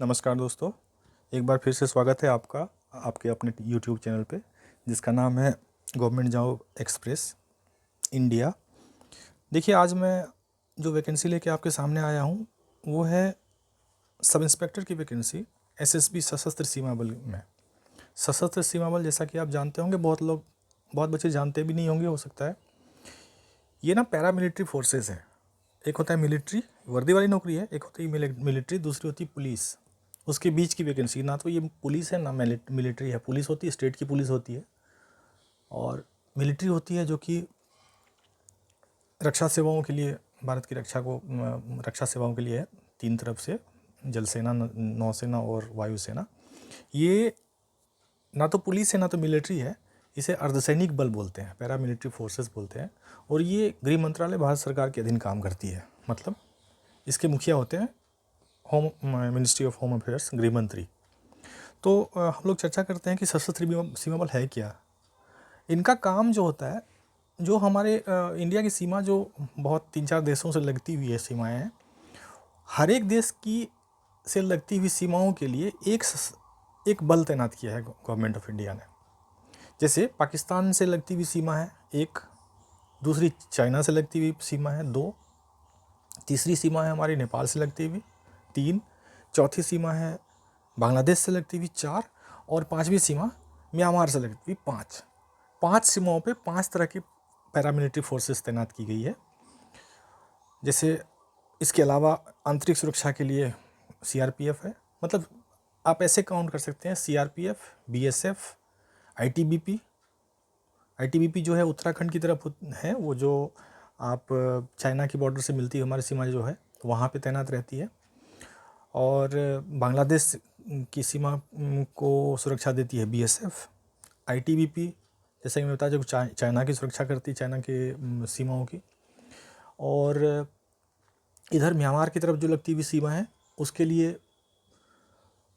नमस्कार दोस्तों, एक बार फिर से स्वागत है आपका आपके अपने यूट्यूब चैनल पे जिसका नाम है गवर्नमेंट जॉब एक्सप्रेस इंडिया। देखिए, आज मैं जो वैकेंसी लेके आपके सामने आया हूँ वो है सब इंस्पेक्टर की वैकेंसी एसएसबी सशस्त्र सीमा बल में। सशस्त्र सीमा बल जैसा कि आप जानते होंगे, बहुत बच्चे जानते भी नहीं होंगे, हो सकता है। ये ना पैरामिलिट्री फोर्सेस है। एक होता है मिलिट्री वर्दी वाली नौकरी है, एक होती है मिलिट्री, दूसरी होती है पुलिस। उसके बीच की वैकेंसी, ना तो ये पुलिस है ना मिलिट्री है। पुलिस होती है, स्टेट की पुलिस होती है, और मिलिट्री होती है जो कि रक्षा सेवाओं के लिए, भारत की रक्षा सेवाओं के लिए है। तीन तरफ से, जल सेना, नौसेना और वायुसेना। ये ना तो पुलिस है ना तो मिलिट्री है, इसे अर्धसैनिक बल बोलते हैं, पैरामिलिट्री फोर्सेस बोलते हैं। और ये गृह मंत्रालय, भारत सरकार के अधीन काम करती है। मतलब इसके मुखिया होते हैं मिनिस्ट्री ऑफ होम अफेयर्स, गृह मंत्री। तो हम लोग चर्चा करते हैं कि सशस्त्र सीमा बल है क्या। इनका काम जो होता है, जो हमारे इंडिया की सीमा जो बहुत 3-4 देशों से लगती हुई है सीमाएं हैं, हर एक देश की से लगती हुई सीमाओं के लिए एक बल तैनात किया है गवर्नमेंट ऑफ इंडिया ने। जैसे पाकिस्तान से लगती हुई सीमा है एक, दूसरी चाइना से लगती हुई सीमा है 2, तीसरी सीमा है हमारी नेपाल से लगती हुई 3, चौथी सीमा है बांग्लादेश से लगती हुई 4, और पांचवी सीमा म्यांमार से लगती हुई 5। 5 सीमाओं पे 5 तरह की पैरामिलिट्री फोर्सेस तैनात की गई है। जैसे इसके अलावा आंतरिक सुरक्षा के लिए सीआरपीएफ है। मतलब आप ऐसे काउंट कर सकते हैं, सीआरपीएफ, बीएसएफ, आईटीबीपी। आईटीबीपी जो है उत्तराखंड की तरफ है, वो जो आप चाइना की बॉर्डर से मिलती है हमारी सीमा जो है, वहाँ पे तैनात रहती है। और बांग्लादेश की सीमा को सुरक्षा देती है बीएसएफ। आईटीबीपी, जैसे कि मैं बताया, जो चाइना की सुरक्षा करती है, चाइना के सीमाओं की। और इधर म्यांमार की तरफ जो लगती हुई सीमा है, उसके लिए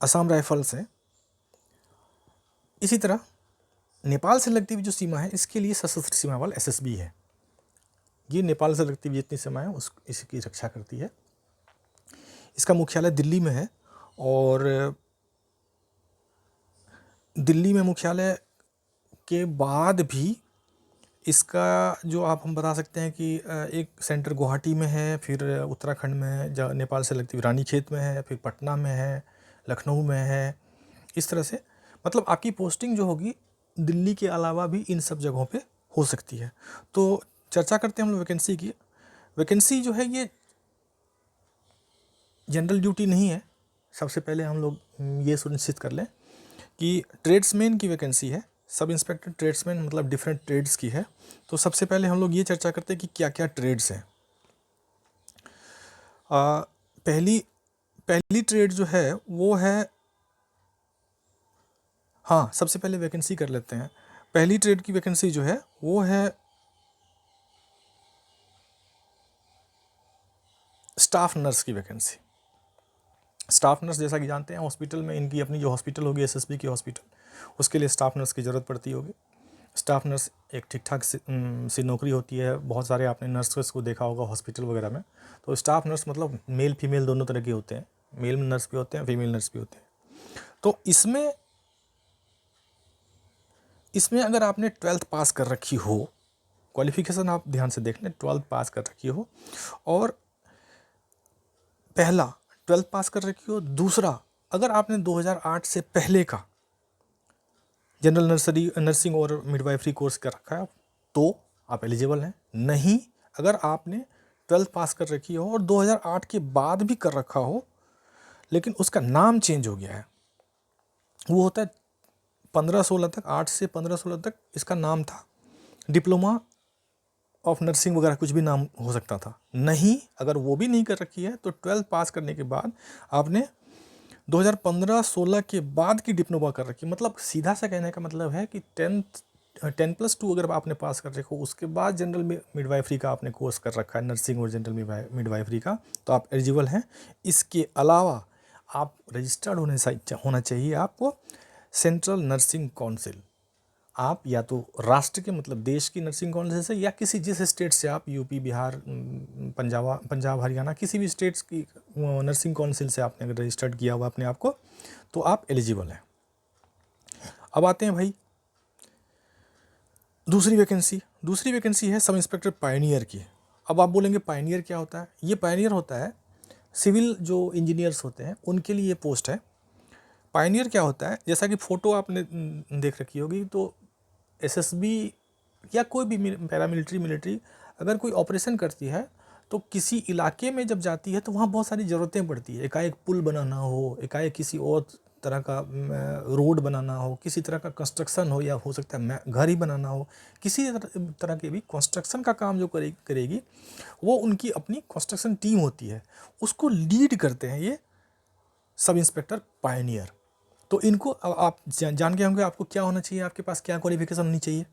असम राइफल्स है। इसी तरह नेपाल से लगती हुई जो सीमा है, इसके लिए सशस्त्र सीमा बल एसएसबी है। ये नेपाल से लगती हुई जितनी सीमा है इसकी रक्षा करती है। इसका मुख्यालय दिल्ली में है, और दिल्ली में मुख्यालय के बाद भी इसका जो हम बता सकते हैं कि एक सेंटर गुवाहाटी में है, फिर उत्तराखंड में है, जहाँ नेपाल से लगती हुई रानीखेत में है, फिर पटना में है, लखनऊ में है। इस तरह से मतलब आपकी पोस्टिंग जो होगी दिल्ली के अलावा भी इन सब जगहों पे हो सकती है। तो चर्चा करते हैं हम लोग वैकेंसी की। वैकेंसी जो है ये जनरल ड्यूटी नहीं है। सबसे पहले हम लोग ये सुनिश्चित कर लें कि ट्रेड्समैन की वैकेंसी है। सब इंस्पेक्टर ट्रेड्समैन मतलब डिफरेंट ट्रेड्स की है। तो सबसे पहले हम लोग ये चर्चा करते हैं कि क्या क्या ट्रेड्स हैं। पहली ट्रेड जो है वो है, हाँ, सबसे पहले वैकेंसी कर लेते हैं। पहली ट्रेड की वैकेंसी जो है वो है स्टाफ नर्स की वैकेंसी। स्टाफ नर्स, जैसा कि जानते हैं, हॉस्पिटल में इनकी अपनी जो हॉस्पिटल होगी एसएसबी की हॉस्पिटल, उसके लिए स्टाफ नर्स की ज़रूरत पड़ती होगी। स्टाफ नर्स एक ठीक ठाक सी नौकरी होती है। बहुत सारे आपने नर्सेस को देखा होगा हॉस्पिटल वगैरह में। तो स्टाफ नर्स मतलब मेल फीमेल दोनों तरह के होते हैं। मेल नर्स भी होते हैं, फीमेल नर्स भी होते हैं। तो इसमें अगर आपने 12th पास कर रखी हो, क्वालिफिकेशन आप ध्यान से देख लें, 12th पास कर रखी हो, और पहला 12th पास कर रखी हो। दूसरा, अगर आपने 2008 से पहले का जनरल नर्सिंग और मिडवाइफरी कोर्स कर रखा है तो आप एलिजिबल हैं। नहीं, अगर आपने 12th पास कर रखी हो और 2008 के बाद भी कर रखा हो, लेकिन उसका नाम चेंज हो गया है, वो होता है 15-16 तक, 8 से 15-16 तक इसका नाम था डिप्लोमा ऑफ नर्सिंग वगैरह, कुछ भी नाम हो सकता था। नहीं, अगर वो भी नहीं कर रखी है तो 12th पास करने के बाद आपने 2015-16 के बाद की डिप्लोमा कर रखी। मतलब सीधा सा कहने का मतलब है कि 10+2 अगर आपने पास कर रखो, उसके बाद जनरल मिडवाइफरी का आपने कोर्स कर रखा है, नर्सिंग और जनरल मिडवाइफरी का, तो आप एलिजिबल हैं। इसके अलावा आप रजिस्टर्ड होना चाहिए आपको सेंट्रल नर्सिंग काउंसिल, आप या तो राष्ट्र के मतलब देश की नर्सिंग काउंसिल से या किसी जिस स्टेट से आप यूपी, बिहार, पंजाब, हरियाणा, किसी भी स्टेट्स की नर्सिंग काउंसिल से आपने अगर रजिस्टर्ड किया हुआ अपने आप को, तो आप एलिजिबल हैं। अब आते हैं भाई दूसरी वैकेंसी है सब इंस्पेक्टर पायनियर की। अब आप बोलेंगे पायनियर क्या होता है? ये पायनियर होता है सिविल जो इंजीनियर्स होते हैं उनके लिए ये पोस्ट है। पायनियर क्या होता है, जैसा कि फ़ोटो आपने देख रखी होगी, तो एसएसबी या कोई भी पैरामिलिट्री मिलिट्री अगर कोई ऑपरेशन करती है तो किसी इलाके में जब जाती है तो वहाँ बहुत सारी ज़रूरतें पड़ती है। एकाएक पुल बनाना हो, एकाएक किसी और तरह का रोड बनाना हो, किसी तरह का कंस्ट्रक्शन हो, या हो सकता है घर ही बनाना हो, किसी तरह के भी कंस्ट्रक्शन का काम जो करेगी वो उनकी अपनी कंस्ट्रक्शन टीम होती है, उसको लीड करते हैं ये सब इंस्पेक्टर पायनियर। तो इनको आप जान के होंगे आपको क्या होना चाहिए, आपके पास क्या क्वालिफिकेशन होनी चाहिए।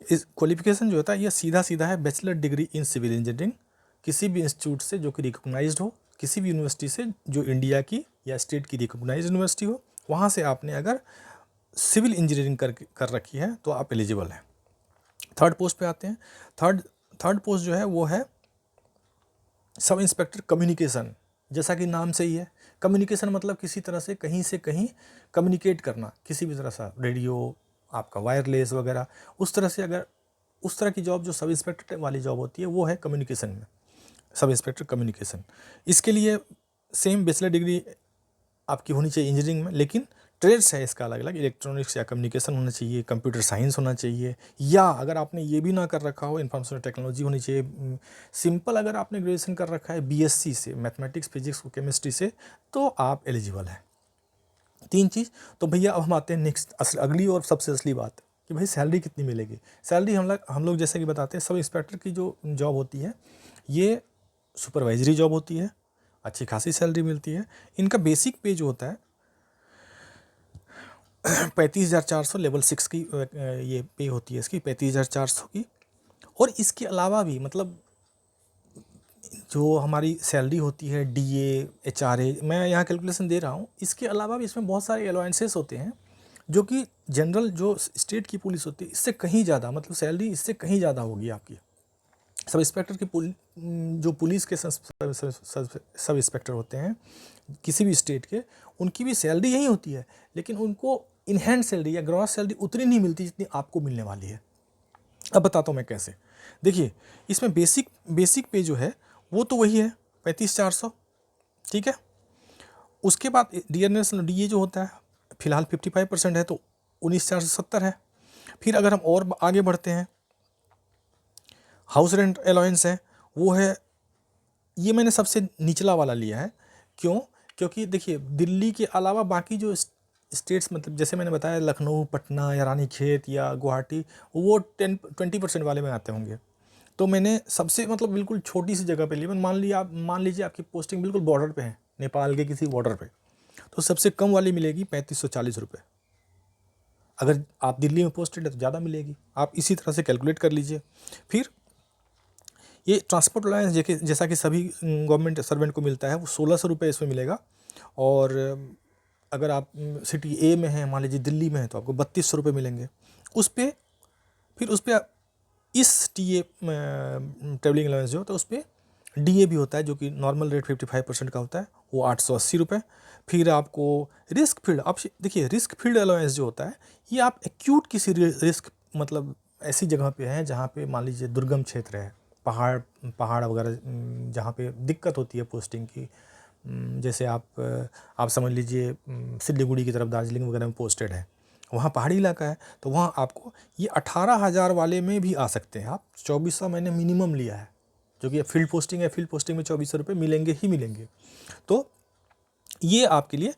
इस क्वालिफिकेशन जो होता है ये सीधा है bachelor degree in civil engineering किसी भी इंस्टीट्यूट से जो कि रिकॉग्नाइज्ड हो, किसी भी यूनिवर्सिटी से जो इंडिया की या स्टेट की रिकॉग्नाइज्ड यूनिवर्सिटी हो, वहाँ से आपने अगर सिविल इंजीनियरिंग कर रखी है तो आप एलिजिबल हैं। थर्ड पोस्ट पे आते हैं। थर्ड पोस्ट जो है वो है सब इंस्पेक्टर कम्युनिकेशन। जैसा कि नाम से ही है, कम्युनिकेशन मतलब किसी तरह से कहीं कम्युनिकेट करना, किसी भी तरह से रेडियो, आपका वायरलेस वगैरह, उस तरह से अगर उस तरह की जॉब जो सब इंस्पेक्टर वाली जॉब होती है वो है कम्युनिकेशन में, सब इंस्पेक्टर कम्युनिकेशन। इसके लिए सेम बैचलर डिग्री आपकी होनी चाहिए इंजीनियरिंग में, लेकिन ट्रेड्स है इसका अलग अलग, इलेक्ट्रॉनिक्स या कम्युनिकेशन होना चाहिए, कंप्यूटर साइंस होना चाहिए, या अगर आपने ये भी ना कर रखा हो इन्फॉर्मेशन टेक्नोलॉजी होनी चाहिए। सिंपल अगर आपने ग्रेजुएशन कर रखा है बीएससी से, मैथमेटिक्स, फिजिक्स, केमिस्ट्री से, तो आप एलिजिबल हैं। 3 चीज़। तो भैया अब हम आते हैं नेक्स्ट अगली और सबसे असली बात कि भाई सैलरी कितनी मिलेगी। सैलरी हम लोग जैसे कि बताते हैं सब इंस्पेक्टर की जो जॉब होती है ये सुपरवाइजरी जॉब होती है, अच्छी खासी सैलरी मिलती है। इनका बेसिक पे जो होता है 35,400 लेवल 6 की ये पे होती है इसकी 35,400 की। और इसके अलावा भी मतलब जो हमारी सैलरी होती है डीए, एचआरए, मैं यहाँ कैलकुलेशन दे रहा हूँ, इसके अलावा भी इसमें बहुत सारे अलाउंसेस होते हैं जो कि जनरल जो स्टेट की पुलिस होती है इससे कहीं ज़्यादा, मतलब सैलरी इससे कहीं ज़्यादा होगी आपकी। सब इंस्पेक्टर की जो पुलिस के सब इंस्पेक्टर होते हैं किसी भी स्टेट के, उनकी भी सैलरी यही होती है, लेकिन उनको इन हैंड सैलरी या ग्रॉस सैलरी उतनी नहीं मिलती जितनी आपको मिलने वाली है। अब बताता हूँ मैं कैसे। देखिए इसमें बेसिक पे जो है वो तो वही है 35,400, ठीक है। उसके बाद डीएनएस डीए जो होता है फिलहाल 55% है तो 19,470 है। फिर अगर हम और आगे बढ़ते हैं, हाउस रेंट अलाउंस है, वो है, ये मैंने सबसे निचला वाला लिया है। क्यों? क्योंकि देखिए दिल्ली के अलावा बाकी जो स्टेट्स, मतलब जैसे मैंने बताया लखनऊ, पटना या रानीखेत या गुवाहाटी, वो 20% वाले में आते होंगे। तो मैंने सबसे मतलब बिल्कुल छोटी सी जगह पे ली। मान लीजिए आपकी पोस्टिंग बिल्कुल बॉर्डर पे है, नेपाल के किसी बॉर्डर पे, तो सबसे कम वाली मिलेगी 3540 रुपये। अगर आप दिल्ली में पोस्टेड है तो ज़्यादा मिलेगी, आप इसी तरह से कैलकुलेट कर लीजिए। फिर ये ट्रांसपोर्ट अलाउंस जैसा कि सभी गवर्नमेंट सर्वेंट को मिलता है, वो 1600 रुपये इसमें मिलेगा। और अगर आप सिटी ए में हैं, मान लीजिए दिल्ली में है, तो आपको 3200 रुपये मिलेंगे। उस पर फिर उस पर इस टीए ट्रेवलिंग अलाउंस जो होता है उस पर डीए भी होता है, जो कि नॉर्मल रेट 55% का होता है, वो 880 रुपये। फिर आपको रिस्क फील्ड, आप देखिए रिस्क फील्ड अलाउंस जो होता है ये आप एक्यूट किसी रिस्क, मतलब ऐसी जगह पे हैं जहाँ पे मान लीजिए दुर्गम क्षेत्र है, पहाड़ वगैरह, जहाँ पे दिक्कत होती है पोस्टिंग की। जैसे आप समझ लीजिए सिलीगुड़ी की तरफ, दार्जिलिंग वगैरह में पोस्टेड है, वहाँ पहाड़ी इलाका है, तो वहाँ आपको ये 18,000 वाले में भी आ सकते हैं आप। 2400 मैंने मिनिमम लिया है, जो कि फील्ड पोस्टिंग है, फील्ड पोस्टिंग में 2400 रुपये मिलेंगे ही मिलेंगे। तो ये आपके लिए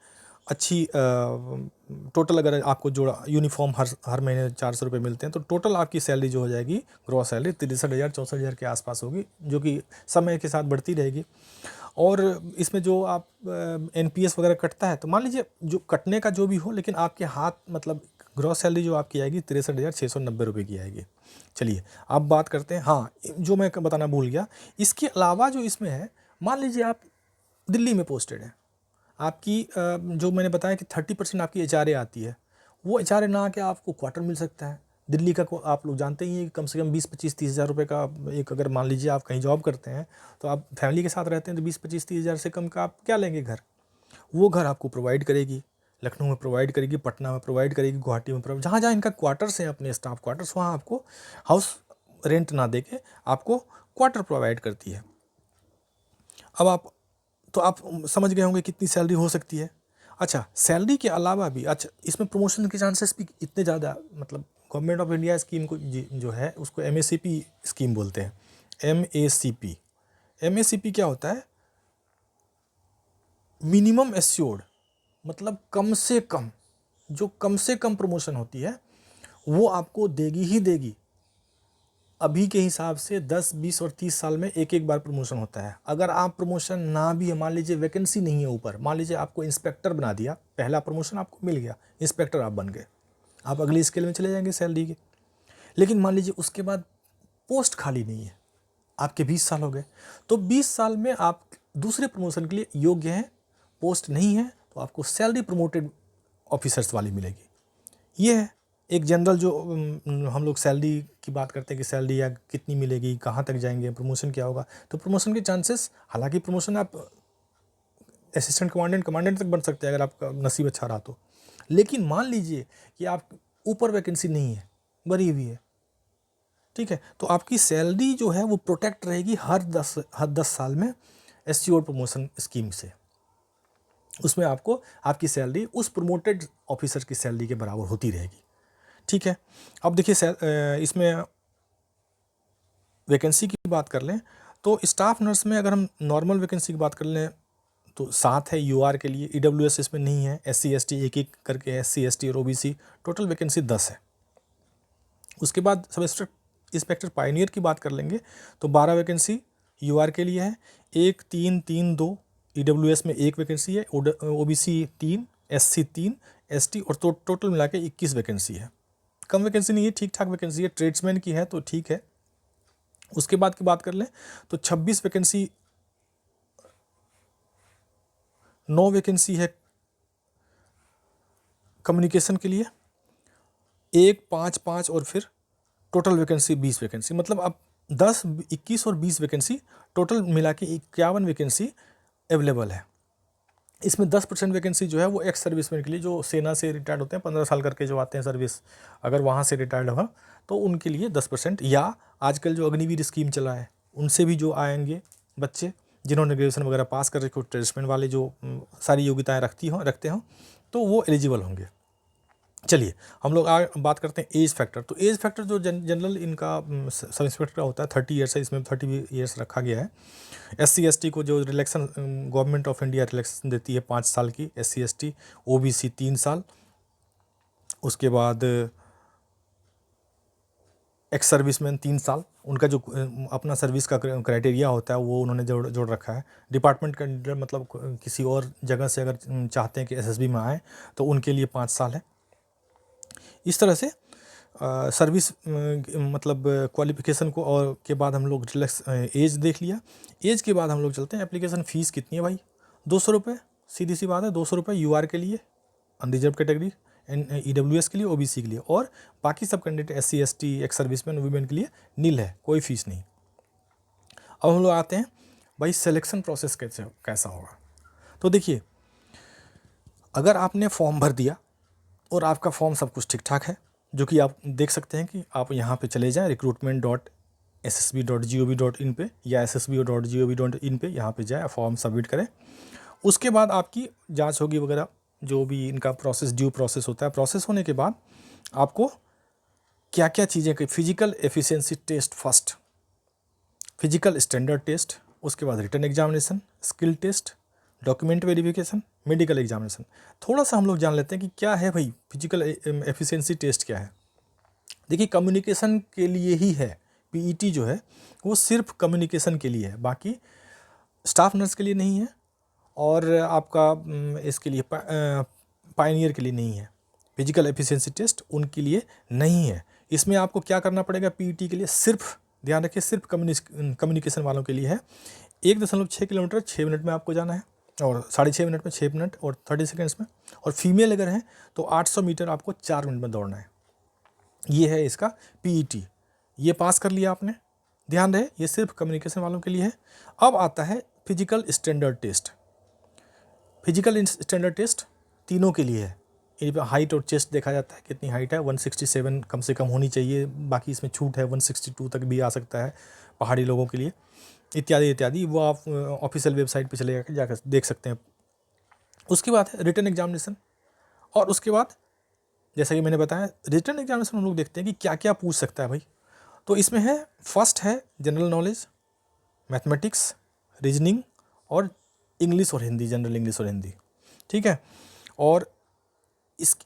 अच्छी टोटल अगर आपको जोड़ा यूनिफॉर्म हर महीने 400 रुपये मिलते हैं, तो टोटल आपकी सैलरी जो हो जाएगी ग्रॉस सैलरी 63,000 64,000 के आसपास होगी, जो कि समय के साथ बढ़ती रहेगी। और इसमें जो आप एनपीएस वगैरह कटता है, तो मान लीजिए जो कटने का जो भी हो, लेकिन आपके हाथ मतलब ग्रॉस सैलरी जो आपकी आएगी 63,690 रुपये की आएगी। चलिए अब बात करते हैं, हाँ जो मैं बताना भूल गया, इसके अलावा जो इसमें है, मान लीजिए आप दिल्ली में पोस्टेड हैं, आपकी जो मैंने बताया कि 30% आपकी एचआरए आती है, वो एचआरए ना आके आपको क्वार्टर मिल सकता है। दिल्ली का आप लोग जानते ही हैं कि कम से कम 20-25-30 हज़ार रुपये का एक, अगर मान लीजिए आप कहीं जॉब करते हैं तो आप फैमिली के साथ रहते हैं तो 20-25-30 हज़ार से कम का आप क्या लेंगे घर। वो घर आपको प्रोवाइड करेगी, लखनऊ में प्रोवाइड करेगी, पटना में प्रोवाइड करेगी, गुवाहाटी में प्रोवाइड, जहाँ जहाँ इनका क्वार्टर्स हैं अपने स्टाफ क्वार्टर्स, वहाँ आपको हाउस रेंट ना दे के आपको क्वार्टर प्रोवाइड करती है। अब आप समझ गए होंगे कितनी सैलरी हो सकती है। अच्छा, सैलरी के अलावा भी अच्छा इसमें प्रमोशन के चांसेस भी इतने ज़्यादा, मतलब गवर्नमेंट ऑफ इंडिया स्कीम को जो है उसको MACP स्कीम बोलते हैं। MACP क्या होता है? मिनिमम एस्योर्ड, मतलब कम से कम, जो कम से कम प्रमोशन होती है वो आपको देगी ही देगी। अभी के हिसाब से 10, 20 और 30 साल में एक एक बार प्रमोशन होता है। अगर आप प्रमोशन ना भी, मान लीजिए वैकेंसी नहीं है ऊपर, मान लीजिए आपको इंस्पेक्टर बना दिया, पहला प्रमोशन आपको मिल गया, इंस्पेक्टर आप बन गए, आप अगली स्केल में चले जाएंगे सैलरी के। लेकिन मान लीजिए उसके बाद पोस्ट खाली नहीं है, आपके 20 साल हो गए, तो 20 साल में आप दूसरे प्रमोशन के लिए योग्य हैं, पोस्ट नहीं है तो आपको सैलरी प्रमोटेड ऑफिसर्स वाली मिलेगी। ये है एक जनरल जो हम लोग सैलरी की बात करते हैं कि सैलरी या कितनी मिलेगी, कहाँ तक जाएंगे, प्रमोशन क्या होगा। तो प्रमोशन के चांसेस, हालांकि प्रमोशन आप असिस्टेंट कमांडेंट तक बन सकते हैं अगर आपका नसीब अच्छा रहा तो। लेकिन मान लीजिए कि आप ऊपर वैकेंसी नहीं है, भरी हुई है, ठीक है, तो आपकी सैलरी जो है वो प्रोटेक्ट रहेगी हर 10 साल में एस्योर्ड प्रमोशन स्कीम से। उसमें आपको आपकी सैलरी उस प्रमोटेड ऑफिसर की सैलरी के बराबर होती रहेगी, ठीक है। अब देखिए इसमें वैकेंसी की बात कर लें तो स्टाफ नर्स में अगर हम नॉर्मल वैकेंसी की बात कर लें तो 7 है UR के लिए, EWS इसमें नहीं है, SC ST एक एक करके SC ST और OBC, टोटल वैकेंसी 10 है। उसके बाद सब इंस्पेक्टर पायनियर की बात कर लेंगे तो 12 वैकेंसी UR के लिए है, 1, 3, 3, 2, EWS में 1 वैकेंसी है, OBC 3, SC 3, ST और टोटल मिला के 21 वैकेंसी है। कम वैकेंसी नहीं है, ठीक ठाक वैकेंसी है, ट्रेड्समैन की है तो ठीक है। उसके बाद की बात कर लें तो 26 वैकेंसी, 9 वैकेंसी है कम्युनिकेशन के लिए, 1, 5, 5 और फिर टोटल वैकेंसी 20 वैकेंसी, मतलब अब 10, 21 और 20 वैकेंसी टोटल मिला के 51 वैकेंसी अवेलेबल है। इसमें 10% वैकेंसी जो है वो एक्स सर्विसमैन के लिए, जो सेना से रिटायर्ड होते हैं 15 साल करके जो आते हैं सर्विस, अगर वहाँ से रिटायर्ड हुआ तो उनके लिए 10%, या आजकल जो अग्निवीर स्कीम चला है उनसे भी जो आएंगे बच्चे जिन्होंने ग्रेजुएशन वगैरह पास कर रखे हो, ट्रेड्समैन वाले जो सारी योग्यताएँ रखते हों तो वो एलिजिबल होंगे। चलिए हम लोग बात करते हैं एज फैक्टर। तो एज फैक्टर जो जनरल इनका सब इंस्पेक्टर का होता है 30 ईयर्स है, इसमें 30 ईयर्स रखा गया है। SC ST को जो relaxin government of India relaxation देती है 5 साल की, SC ST, OBC 3 साल। उसके बाद एक्स सर्विसमैन 3 साल, उनका जो अपना सर्विस का क्राइटेरिया होता है वो उन्होंने जोड़ रखा है। डिपार्टमेंट कैंडिडेट मतलब किसी और जगह से अगर चाहते हैं कि SSB में आए तो उनके लिए 5 साल है। इस तरह से सर्विस मतलब क्वालिफिकेशन को और के बाद हम लोग रिलैक्स एज देख लिया। एज के बाद हम लोग चलते हैं एप्लीकेशन फ़ीस कितनी है भाई, 200 रुपये, सीधी सी बात है, 200 रुपये UR के लिए, अनरिजर्व कैटेगरी, EWS के लिए, OBC के लिए, और बाकी सब candidate SC ST ex serviceman women के लिए नील है, कोई फीस नहीं। अब हम लोग आते हैं भाई सिलेक्शन प्रोसेस कैसा होगा। तो देखिए अगर आपने फॉर्म भर दिया और आपका फॉर्म सब कुछ ठीक ठाक है, जो कि आप देख सकते हैं कि आप यहाँ पे चले जाएं recruitment.ssb.gov.in पे या ssb.gov.in पे, यहाँ पे जाए फॉर्म सबमिट करें। उसके बाद आपकी जांच होगी वगैरह, जो भी इनका प्रोसेस ड्यू प्रोसेस होता है। प्रोसेस होने के बाद आपको क्या क्या चीज़ें की, physical efficiency test first, physical standard test, उसके बाद written examination, skill test, document verification, medical examination. थोड़ा सा हम लोग जान लेते हैं कि क्या है भाई फिजिकल एफिशिएंसी टेस्ट क्या है। देखिए कम्युनिकेशन के लिए ही है, PET जो है वो सिर्फ कम्युनिकेशन के लिए है, बाकी स्टाफ नर्स के लिए नहीं है और आपका इसके लिए पायनियर के लिए नहीं है। फिजिकल एफिशिएंसी टेस्ट उनके लिए नहीं है। इसमें आपको क्या करना पड़ेगा PET के लिए, सिर्फ ध्यान रखिए सिर्फ कम्युनिकेशन वालों के लिए है। 1.6 किलोमीटर 6 मिनट में आपको जाना है। और 6.5 मिनट में 6 मिनट और 30 सेकेंड्स में। और फीमेल अगर हैं तो 800 मीटर आपको 4 मिनट में दौड़ना है। ये है इसका पीईटी। ये पास कर लिया आपने। ध्यान रहे ये सिर्फ कम्युनिकेशन वालों के लिए है। अब आता है physical standard test. Physical standard test तीनों के लिए है। इन पर हाइट और चेस्ट देखा जाता है, कितनी हाइट है, 167 कम से कम होनी चाहिए, बाकी इसमें छूट है, 162 तक भी आ सकता है पहाड़ी लोगों के लिए, इत्यादि इत्यादि। वो आप ऑफिशियल वेबसाइट पे चले जाकर देख सकते हैं। उसके बाद है रिटन एग्जामिनेशन। और उसके बाद जैसा कि मैंने बताया रिटन एग्जामिनेशन हम लोग देखते हैं कि क्या क्या पूछ सकता है भाई। तो इसमें है, फर्स्ट है जनरल नॉलेज, मैथमेटिक्स, रीजनिंग और इंग्लिश और हिंदी, जनरल इंग्लिश और हिंदी, ठीक है। और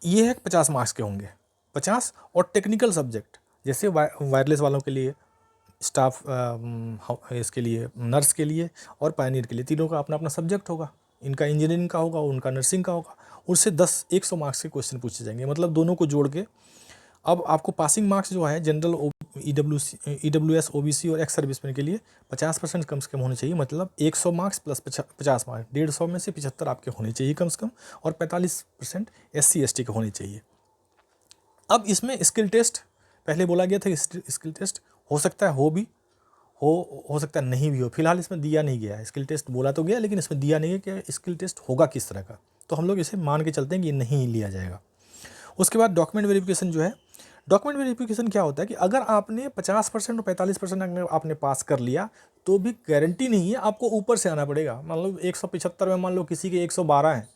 ये है 50 मार्क्स के होंगे, 50। और टेक्निकल सब्जेक्ट जैसे वायरलेस वालों के लिए, स्टाफ इसके लिए, नर्स के लिए और पायनियर के लिए, तीनों का अपना अपना सब्जेक्ट होगा। इनका इंजीनियरिंग का होगा, उनका नर्सिंग का होगा। उससे 100 मार्क्स के क्वेश्चन पूछे जाएंगे, मतलब दोनों को जोड़ के। अब आपको पासिंग मार्क्स जो है जनरल, EWS, OBC और एक्स सर्विसमैन के लिए 50% कम से कम होने चाहिए, मतलब 100 मार्क्स प्लस 50 मार्क्स, 150 में से 75 आपके होने चाहिए कम से कम। और 45% SC ST के होने चाहिए। अब इसमें स्किल टेस्ट, पहले बोला गया था स्किल टेस्ट हो सकता है हो भी, हो सकता है नहीं भी हो। फिलहाल इसमें दिया नहीं गया है स्किल टेस्ट, बोला तो गया लेकिन इसमें दिया नहीं है कि स्किल टेस्ट होगा किस तरह का। तो हम लोग इसे मान के चलते हैं कि ये नहीं लिया जाएगा। उसके बाद डॉक्यूमेंट वेरिफिकेशन जो है, डॉक्यूमेंट वेरिफिकेशन क्या होता है कि अगर आपने 50% और 45% अगर आपने पास कर लिया तो भी गारंटी नहीं है, आपको ऊपर से आना पड़ेगा। मान लो 175 में मान लो किसी के 112 हैं,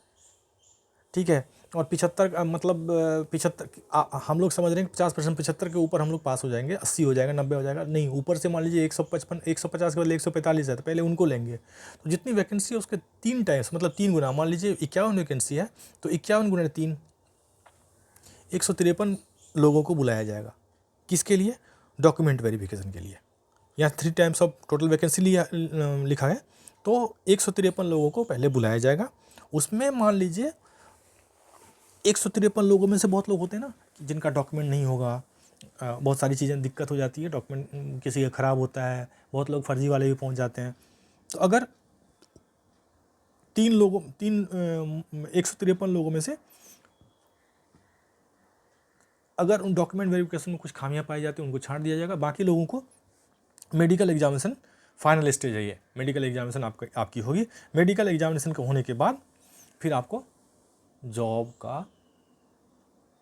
ठीक है, और 75 मतलब 75 हम लोग समझ रहे हैं कि 50%, 75 के ऊपर हम लोग पास हो जाएंगे, 80 हो जाएगा, 90 हो जाएगा। नहीं, ऊपर से मान लीजिए 155, 150 के बदले 145 है तो पहले उनको लेंगे। तो जितनी वैकेंसी है उसके 3 टाइम्स, मतलब 3 गुना। मान लीजिए 51 वैकेंसी है तो 51 गुना 3, 153 लोगों को बुलाया जाएगा। किसके लिए? डॉक्यूमेंट वेरिफिकेशन के लिए। यहाँ 3 टाइम्स ऑफ टोटल वैकेंसी लिखा है, तो 153 लोगों को पहले बुलाया जाएगा। उसमें मान लीजिए 153 लोगों में से बहुत लोग होते हैं ना जिनका डॉक्यूमेंट नहीं होगा, बहुत सारी चीज़ें दिक्कत हो जाती है, डॉक्यूमेंट किसी का ख़राब होता है, बहुत लोग फर्जी वाले भी पहुंच जाते हैं। तो अगर 153 लोगों में से अगर उन डॉक्यूमेंट वेरिफिकेशन में कुछ खामियां पाई जाती हैं उनको छांट दिया जाएगा। बाकी लोगों को मेडिकल एग्जामिनेशन, फाइनल स्टेज है ये, मेडिकल एग्जामिनेशन आपकी होगी। मेडिकल एग्जामिनेशन के होने के बाद फिर आपको जॉब का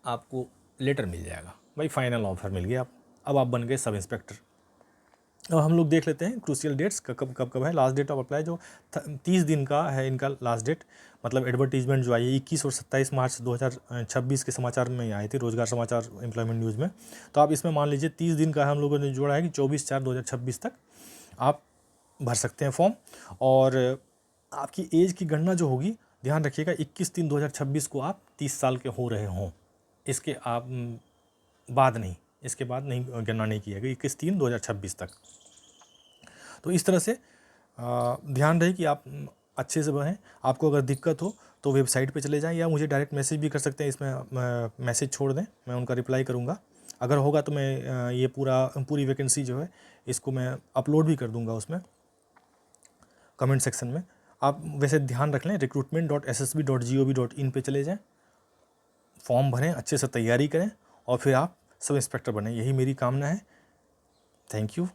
आपको लेटर मिल जाएगा, भाई फाइनल ऑफर मिल गया, अब आप बन गए सब इंस्पेक्टर। अब हम लोग देख लेते हैं क्रूशियल डेट्स कब है। लास्ट डेट ऑफ अप्लाई जो 30 दिन का है इनका लास्ट डेट, मतलब एडवर्टीजमेंट जो आई है 21 और 27 मार्च 2026 के समाचार में आई थी, रोजगार समाचार एम्प्लॉयमेंट न्यूज़ में। तो आप इसमें मान लीजिए 30 दिन का हम लोगों ने जोड़ा है कि 24/4/2026 तक आप भर सकते हैं फॉर्म। और आपकी एज की गणना जो होगी, ध्यान रखिएगा 21/3/2026 को आप 30 साल के हो रहे हों, इसके आप बाद नहीं, इसके बाद नहीं गणना नहीं की जाएगी 21/3/2026 तक। तो इस तरह से ध्यान रहे कि आप अच्छे से बढ़ें। आपको अगर दिक्कत हो तो वेबसाइट पे चले जाएं या मुझे डायरेक्ट मैसेज भी कर सकते हैं, इसमें मैसेज छोड़ दें, मैं उनका रिप्लाई करूँगा। अगर होगा तो मैं ये पूरी वैकेंसी जो है इसको मैं अपलोड भी कर दूँगा उसमें कमेंट सेक्शन में। आप वैसे ध्यान रख लें, recruitment.ssb.gov.in पे चले जाएँ, फॉर्म भरें, अच्छे से तैयारी करें और फिर आप सब इंस्पेक्टर बनें, यही मेरी कामना है। Thank you.